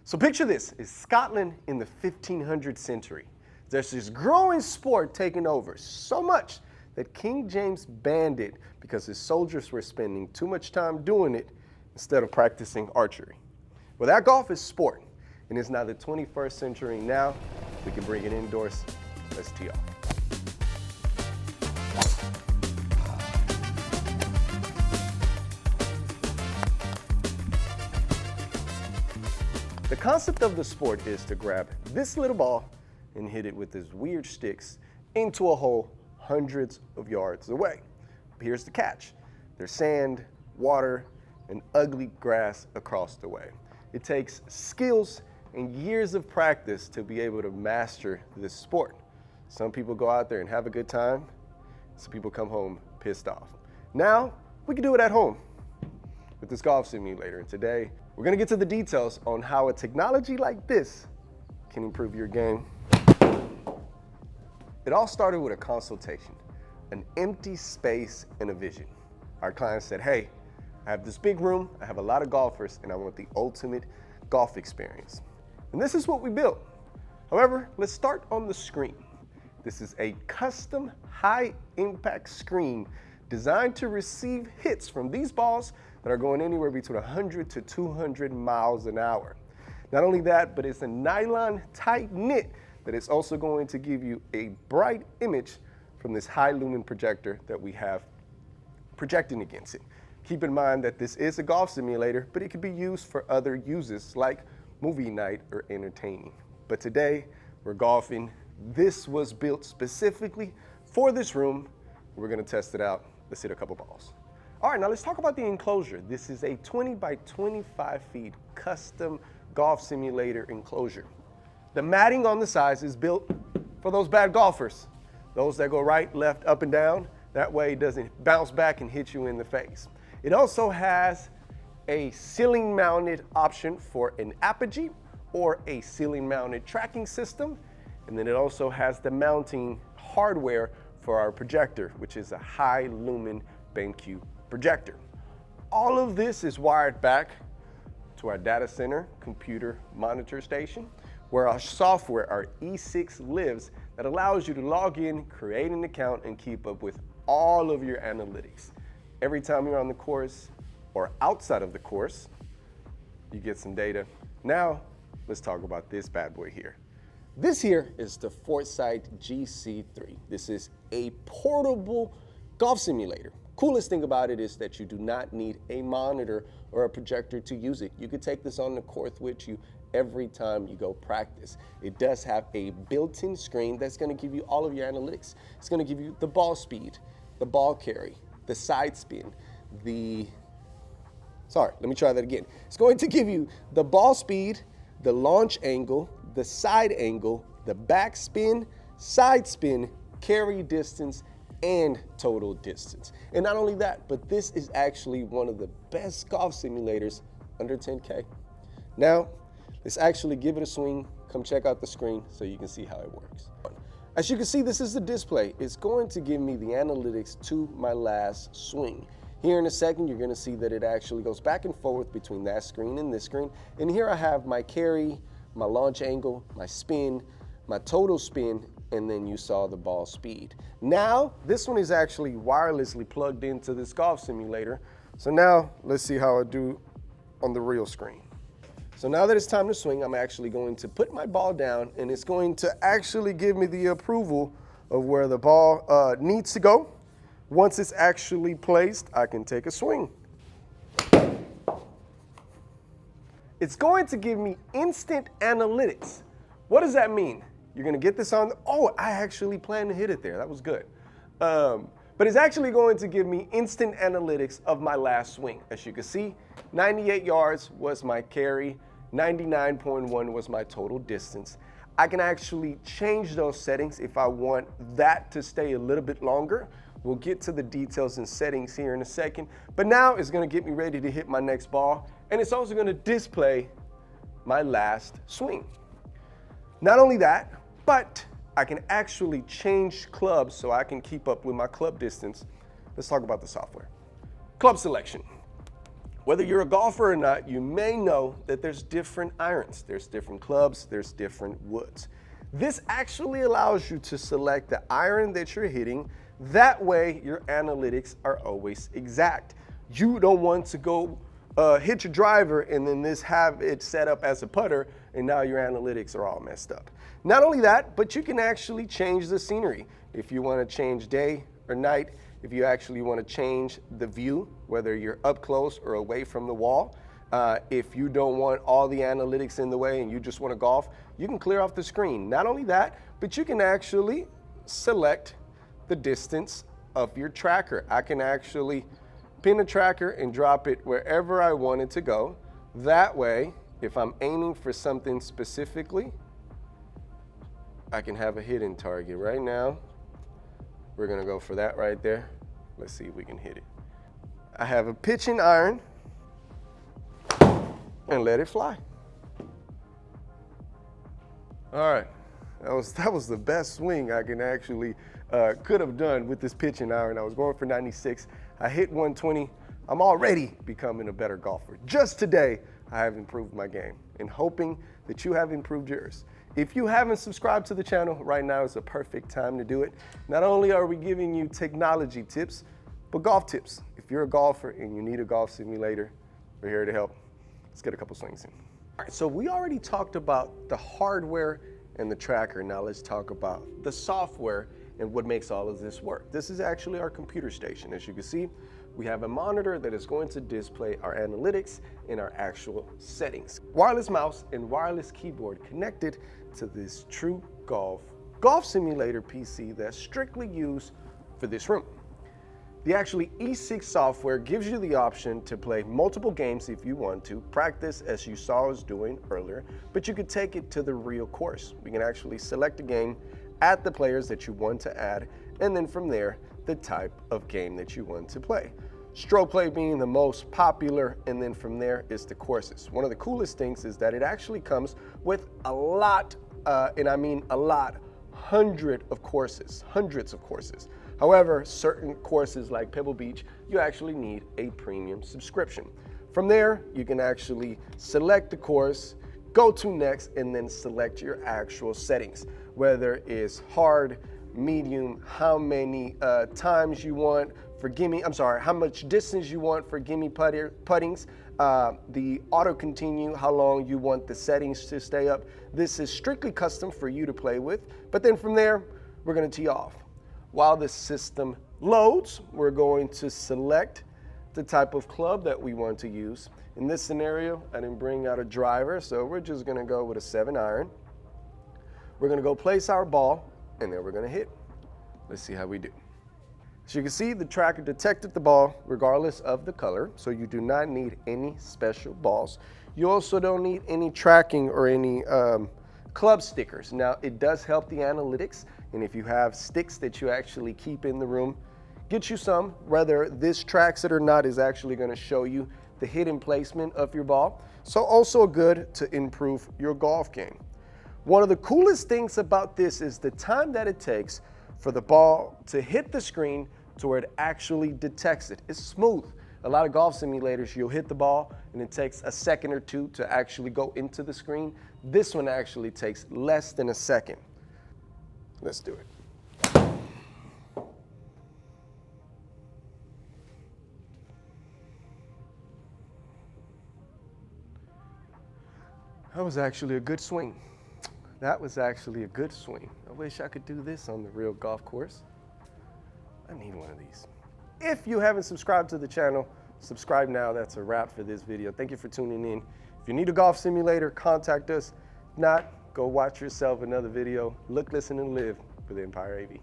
So picture this, is Scotland in the 1500th century. There's this growing sport taking over, so much that King James banned it because his soldiers were spending too much time doing it instead of practicing archery. Well, that golf is sport, and it's now the 21st century now. We can bring it indoors. Let's tee off. The concept of the sport is to grab this little ball and hit it with these weird sticks into a hole hundreds of yards away. But here's the catch. There's sand, water, and ugly grass across the way. It takes skills and years of practice to be able to master this sport. Some people go out there and have a good time. Some people come home pissed off. Now, we can do it at home with this golf simulator. And today, we're gonna get to the details on how a technology like this can improve your game. It all started with a consultation, an empty space and a vision. Our client said, hey, I have this big room, I have a lot of golfers, and I want the ultimate golf experience. And this is what we built. However, let's start on the screen. This is a custom high-impact screen designed to receive hits from these balls that are going anywhere between 100 to 200 miles an hour. Not only that, but it's a nylon tight knit that is also going to give you a bright image from this High-Lumen projector that we have projecting against it. Keep in mind that this is a golf simulator, but it could be used for other uses like movie night or entertaining. But today, we're golfing. This was built specifically for this room. We're gonna test it out. Let's hit a couple balls. All right, now let's talk about the enclosure. This is a 20 by 25 feet custom golf simulator enclosure. The matting on the sides is built for those bad golfers, those that go right, left, up, and down. That way it doesn't bounce back and hit you in the face. It also has a ceiling mounted option for an apogee or a ceiling mounted tracking system. And then it also has the mounting hardware for our projector, which is a High-Lumen BenQ projector. All of this is wired back to our data center computer monitor station, where our software, our E6 lives, that allows you to log in, create an account, and keep up with all of your analytics. Every time you're on the course or outside of the course, you get some data. Now, let's talk about this bad boy here. This here is the Foresight GC3. This is a portable golf simulator. Coolest thing about it is that you do not need a monitor or a projector to use it. You could take this on the course with you every time you go practice. It does have a built-in screen that's gonna give you all of your analytics. It's gonna give you the ball speed, the ball carry, the side spin, let me try that again. It's going to give you the ball speed, the launch angle, the side angle, the back spin, side spin, carry distance, and total distance. And not only that, but this is actually one of the best golf simulators under 10K. Now, let's actually give it a swing. Come check out the screen so you can see how it works. As you can see, this is the display. It's going to give me the analytics to my last swing. Here in a second, you're gonna see that it actually goes back and forth between that screen and this screen. And here I have my carry, my launch angle, my spin, my total spin, and then you saw the ball speed. Now, this one is actually wirelessly plugged into this golf simulator. So now, let's see how I do on the real screen. So now that it's time to swing, I'm actually going to put my ball down, and it's going to actually give me the approval of where the ball needs to go. Once it's actually placed, I can take a swing. It's going to give me instant analytics. What does that mean? You're gonna get this on, oh, I actually planned to hit it there. That was good. But it's actually going to give me instant analytics of my last swing. As you can see, 98 yards was my carry, 99.1 was my total distance. I can actually change those settings if I want that to stay a little bit longer. We'll get to the details and settings here in a second. But now it's gonna get me ready to hit my next ball, and it's also gonna display my last swing. Not only that, but I can actually change clubs so I can keep up with my club distance. Let's talk about the software. Club selection. Whether you're a golfer or not, you may know that there's different irons, there's different clubs, there's different woods. This actually allows you to select the iron that you're hitting. That way, your analytics are always exact. You don't want to go hit your driver and then have it set up as a putter, and now your analytics are all messed up. Not only that, but you can actually change the scenery. If you want to change day or night, if you actually want to change the view, whether you're up close or away from the wall, if you don't want all the analytics in the way and you just want to golf, you can clear off the screen. Not only that, but you can actually select the distance of your tracker. I can actually pin a tracker and drop it wherever I want it to go. That way, if I'm aiming for something specifically, I can have a hidden target. Right now, we're gonna go for that right there. Let's see if we can hit it. I have a pitching iron and let it fly. All right, that was the best swing I can actually could have done with this pitching iron. I was going for 96. I hit 120. I'm already becoming a better golfer. Just today, I have improved my game and hoping that you have improved yours. If you haven't subscribed to the channel, right now is a perfect time to do it. Not only are we giving you technology tips, but golf tips. If you're a golfer and you need a golf simulator, we're here to help. Let's get a couple swings in. All right, so we already talked about the hardware and the tracker. Now let's talk about the software and what makes all of this work. This is actually our computer station. As you can see, we have a monitor that is going to display our analytics and our actual settings. Wireless mouse and wireless keyboard connected to this true golf simulator PC that's strictly used for this room. The actually E6 software gives you the option to play multiple games if you want to, practice as you saw us doing earlier, but you could take it to the real course. We can actually select a game, add the players that you want to add, and then from there, the type of game that you want to play. Stroke play being the most popular, and then from there is the courses. One of the coolest things is that it actually comes with a lot, and I mean a lot, hundreds of courses. However, certain courses like Pebble Beach, you actually need a premium subscription. From there, you can actually select the course, go to next, and then select your actual settings, whether it's hard, medium, how many times you want for how much distance you want for gimme puttings, the auto continue, how long you want the settings to stay up. This is strictly custom for you to play with, but then from there, we're gonna tee off. While the system loads, we're going to select the type of club that we want to use. In this scenario, I didn't bring out a driver, so we're just gonna go with a 7-iron. We're gonna go place our ball, and then we're gonna hit. Let's see how we do. As you can see, the tracker detected the ball regardless of the color, so you do not need any special balls. You also don't need any tracking or any club stickers. Now, it does help the analytics, and if you have sticks that you actually keep in the room, get you some. Whether this tracks it or not is actually gonna show you the hidden placement of your ball. So also good to improve your golf game. One of the coolest things about this is the time that it takes for the ball to hit the screen to where it actually detects it. It's smooth. A lot of golf simulators, you'll hit the ball and it takes a second or two to actually go into the screen. This one actually takes less than a second. Let's do it. That was actually a good swing. That was actually a good swing. I wish I could do this on the real golf course. I need one of these. If you haven't subscribed to the channel, subscribe now. That's a wrap for this video. Thank you for tuning in. If you need a golf simulator, contact us. If not, go watch yourself another video. Look, listen, and live with Empire AV.